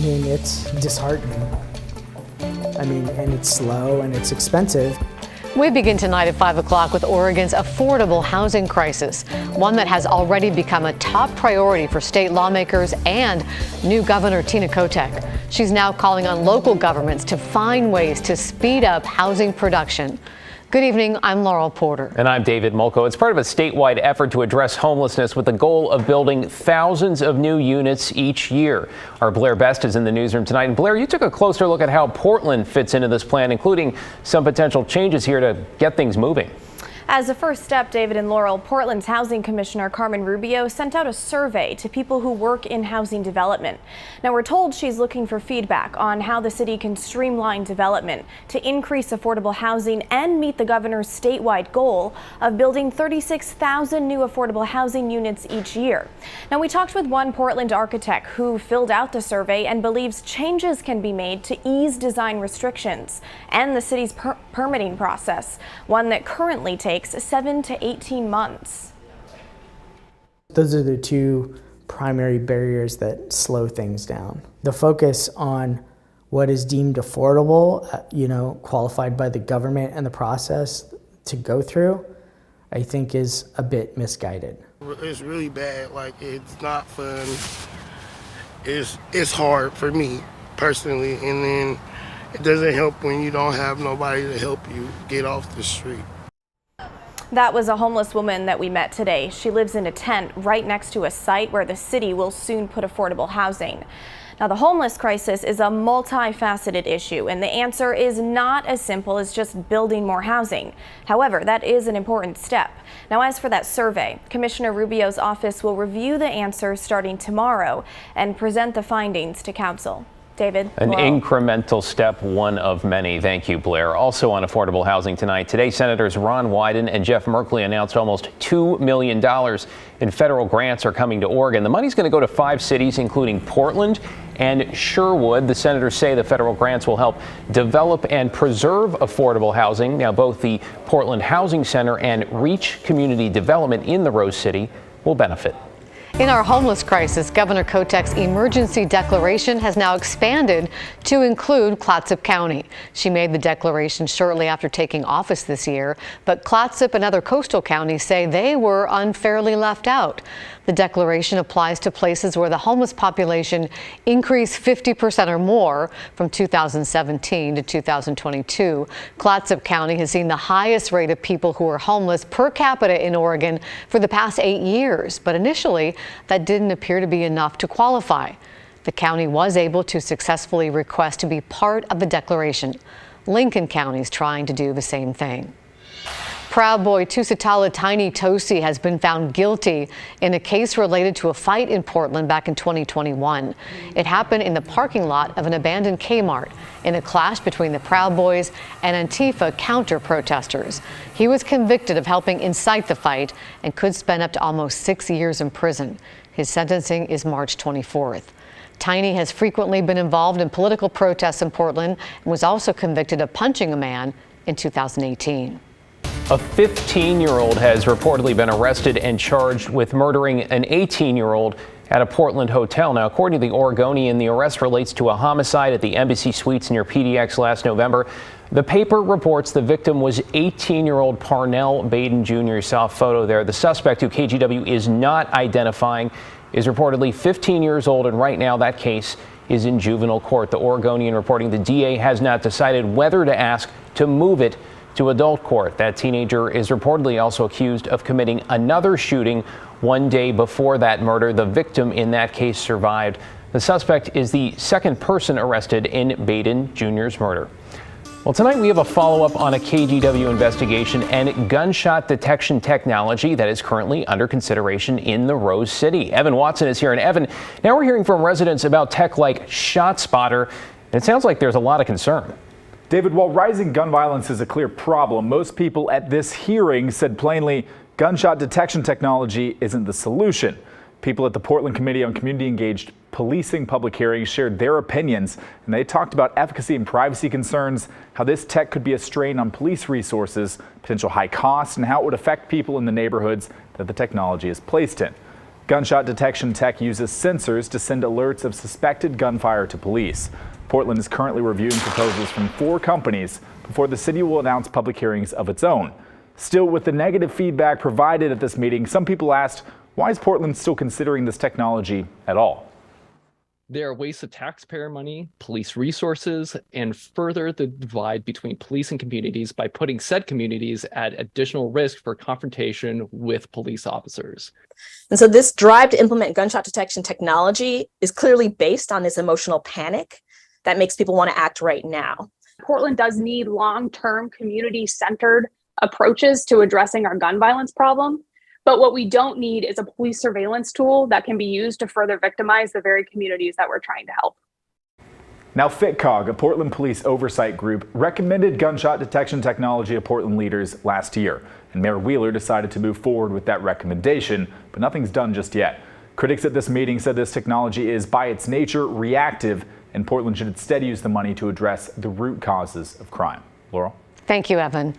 mean, it's disheartening. I mean, and it's slow and it's expensive. We begin tonight at 5 o'clock with Oregon's affordable housing crisis, one that has already become a top priority for state lawmakers and new Governor Tina Kotek. She's now calling on local governments to find ways to speed up housing production. Good evening, I'm Laurel Porter. And I'm David Mulco. It's part of a statewide effort to address homelessness with the goal of building thousands of new units each year. Our Blair Best is in the newsroom tonight. And Blair, you took a closer look at how Portland fits into this plan, including some potential changes here to get things moving. As a first step, David and Laurel, Portland's Housing Commissioner Carmen Rubio sent out a survey to people who work in housing development. Now, we're told she's looking for feedback on how the city can streamline development to increase affordable housing and meet the governor's statewide goal of building 36,000 new affordable housing units each year. Now, we talked with one Portland architect who filled out the survey and believes changes can be made to ease design restrictions and the city's permitting process, one that currently takes 7 to 18 months. Those are the two primary barriers that slow things down. The focus on what is deemed affordable, qualified by the government and the process to go through, I think is a bit misguided. It's really bad. Like, it's not fun. It's hard for me personally, and then it doesn't help when you don't have nobody to help you get off the street. That was a homeless woman that we met today. She lives in a tent right next to a site where the city will soon put affordable housing. Now, the homeless crisis is a multifaceted issue, and the answer is not as simple as just building more housing. However, that is an important step. Now, as for that survey, Commissioner Rubio's office will review the answers starting tomorrow and present the findings to council. David? An incremental step, one of many. Thank you, Blair. Also on affordable housing tonight, today Senators Ron Wyden and Jeff Merkley announced almost $2 million in federal grants are coming to Oregon. The money's going to go to 5 cities, including Portland and Sherwood. The senators say the federal grants will help develop and preserve affordable housing. Now, both the Portland Housing Center and Reach Community Development in the Rose City will benefit. In our homeless crisis, Governor Kotek's emergency declaration has now expanded to include Clatsop County. She made the declaration shortly after taking office this year, but Clatsop and other coastal counties say they were unfairly left out. The declaration applies to places where the homeless population increased 50% or more from 2017 to 2022. Clatsop County has seen the highest rate of people who are homeless per capita in Oregon for the past 8 years, but initially that didn't appear to be enough to qualify. The county was able to successfully request to be part of the declaration. Lincoln County is trying to do the same thing. Proud Boy Tusitala Tiny Tosi has been found guilty in a case related to a fight in Portland back in 2021. It happened in the parking lot of an abandoned Kmart in a clash between the Proud Boys and Antifa counter-protesters. He was convicted of helping incite the fight and could spend up to almost 6 years in prison. His sentencing is March 24th. Tiny has frequently been involved in political protests in Portland and was also convicted of punching a man in 2018. A 15-year-old has reportedly been arrested and charged with murdering an 18-year-old at a Portland hotel. Now, according to the Oregonian, the arrest relates to a homicide at the Embassy Suites near PDX last November. The paper reports the victim was 18-year-old Parnell Baden Jr. You saw a photo there. The suspect, who KGW is not identifying, is reportedly 15 years old, and right now that case is in juvenile court. The Oregonian reporting the DA has not decided whether to ask to move it to adult court. That teenager is reportedly also accused of committing another shooting one day before that murder. The victim in that case survived. The suspect is the second person arrested in Baden Jr.'s murder. Well, tonight we have a follow-up on a KGW investigation and gunshot detection technology that is currently under consideration in the Rose City. Evan Watson is here. And Evan, now we're hearing from residents about tech like ShotSpotter. And it sounds like there's a lot of concern. David, while rising gun violence is a clear problem, most people at this hearing said plainly gunshot detection technology isn't the solution. People at the Portland Committee on Community Engaged Policing public hearings shared their opinions, and they talked about efficacy and privacy concerns, how this tech could be a strain on police resources, potential high costs, and how it would affect people in the neighborhoods that the technology is placed in. Gunshot detection tech uses sensors to send alerts of suspected gunfire to police. Portland is currently reviewing proposals from 4 companies before the city will announce public hearings of its own. Still, with the negative feedback provided at this meeting, some people asked, why is Portland still considering this technology at all? They are waste of taxpayer money, police resources, and further the divide between police and communities by putting said communities at additional risk for confrontation with police officers. And so this drive to implement gunshot detection technology is clearly based on this emotional panic that makes people want to act right now. Portland does need long-term community-centered approaches to addressing our gun violence problem. But what we don't need is a police surveillance tool that can be used to further victimize the very communities that we're trying to help. Now, FitCog, a Portland police oversight group, recommended gunshot detection technology to Portland leaders last year. And Mayor Wheeler decided to move forward with that recommendation, but nothing's done just yet. Critics at this meeting said this technology is, by its nature, reactive, and Portland should instead use the money to address the root causes of crime. Laurel? Thank you, Evan.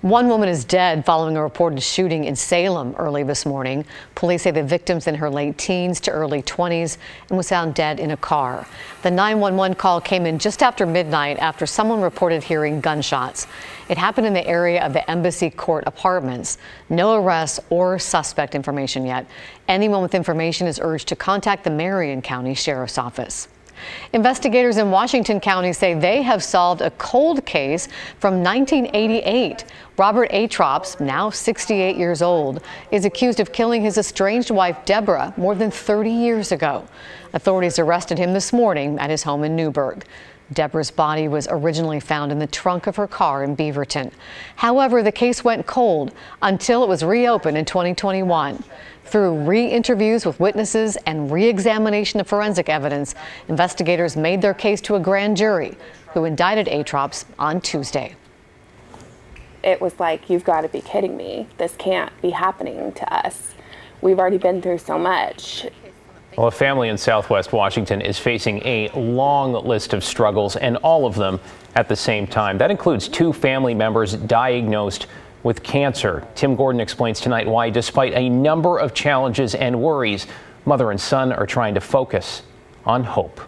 One woman is dead following a reported shooting in Salem early this morning. Police say the victim's in her late teens to early 20s and was found dead in a car. The 911 call came in just after midnight after someone reported hearing gunshots. It happened in the area of the Embassy Court Apartments. No arrests or suspect information yet. Anyone with information is urged to contact the Marion County Sheriff's Office. Investigators in Washington County say they have solved a cold case from 1988. Robert Atrops, now 68 years old, is accused of killing his estranged wife, Deborah, more than 30 years ago. Authorities arrested him this morning at his home in Newburgh. Deborah's body was originally found in the trunk of her car in Beaverton. However, the case went cold until it was reopened in 2021. Through re-interviews with witnesses and re-examination of forensic evidence, investigators made their case to a grand jury who indicted Atrops on Tuesday. It was like, you've got to be kidding me. This can't be happening to us. We've already been through so much. Well, a family in Southwest Washington is facing a long list of struggles, and all of them at the same time. That includes 2 family members diagnosed with cancer. Tim Gordon explains tonight why, despite a number of challenges and worries, mother and son are trying to focus on hope.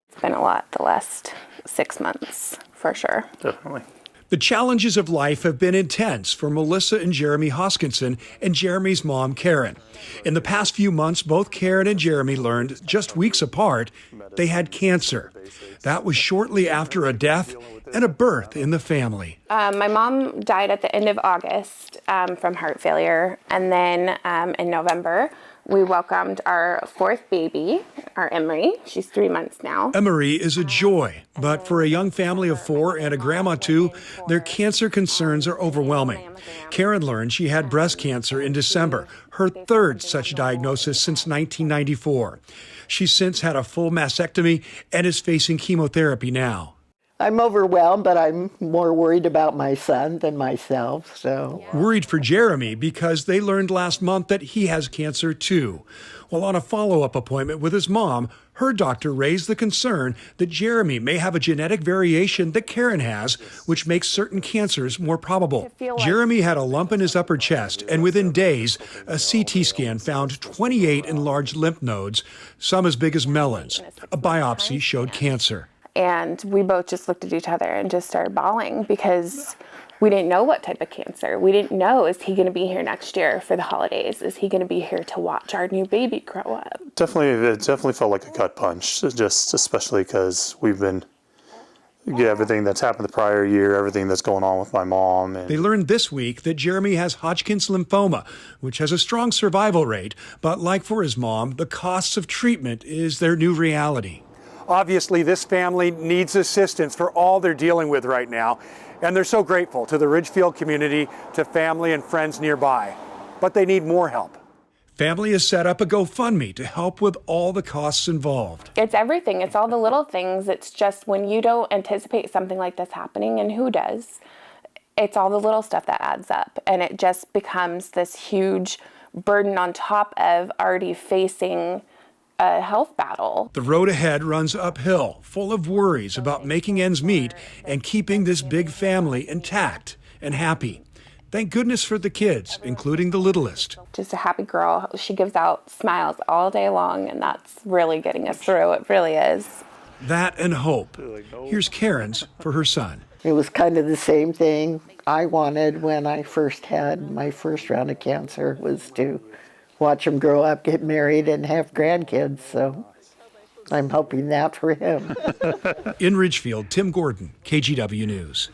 It's been a lot the last 6 months, for sure. Definitely. The challenges of life have been intense for Melissa and Jeremy Hoskinson and Jeremy's mom, Karen. In the past few months, both Karen and Jeremy learned, just weeks apart, they had cancer. That was shortly after a death and a birth in the family. My mom died at the end of August from heart failure. And then in November, we welcomed our 4th baby, our Emery. She's 3 months now. Emery is a joy, but for a young family of 4 and a grandma too, their cancer concerns are overwhelming. Karen learned she had breast cancer in December, her 3rd such diagnosis since 1994. She's since had a full mastectomy and is facing chemotherapy now. I'm overwhelmed, but I'm more worried about my son than myself, so. Worried for Jeremy because they learned last month that he has cancer too. Well, on a follow-up appointment with his mom, her doctor raised the concern that Jeremy may have a genetic variation that Karen has, which makes certain cancers more probable. Jeremy had a lump in his upper chest, and within days, a CT scan found 28 enlarged lymph nodes, some as big as melons. A biopsy showed cancer. And we both just looked at each other and just started bawling because we didn't know what type of cancer. We didn't know, is he going to be here next year for the holidays? Is he going to be here to watch our new baby grow up? It definitely felt like a gut punch, just especially because we've been, everything that's happened the prior year, everything that's going on with my mom. They learned this week that Jeremy has Hodgkin's lymphoma, which has a strong survival rate. But like for his mom, the costs of treatment is their new reality. Obviously, this family needs assistance for all they're dealing with right now, and they're so grateful to the Ridgefield community, to family and friends nearby. But they need more help. Family has set up a GoFundMe to help with all the costs involved. It's everything. It's all the little things. It's just when you don't anticipate something like this happening, and who does, it's all the little stuff that adds up, and it just becomes this huge burden on top of already facing a health battle. The road ahead runs uphill, full of worries about making ends meet and keeping this big family intact and happy. Thank goodness for the kids, including the littlest. Just a happy girl. She gives out smiles all day long, and that's really getting us through. It really is. That and hope. Here's Karen's for her son. It was kind of the same thing I wanted when I first had my first round of cancer, was to watch him grow up, get married, and have grandkids. So I'm hoping that for him. In Ridgefield, Tim Gordon, KGW News.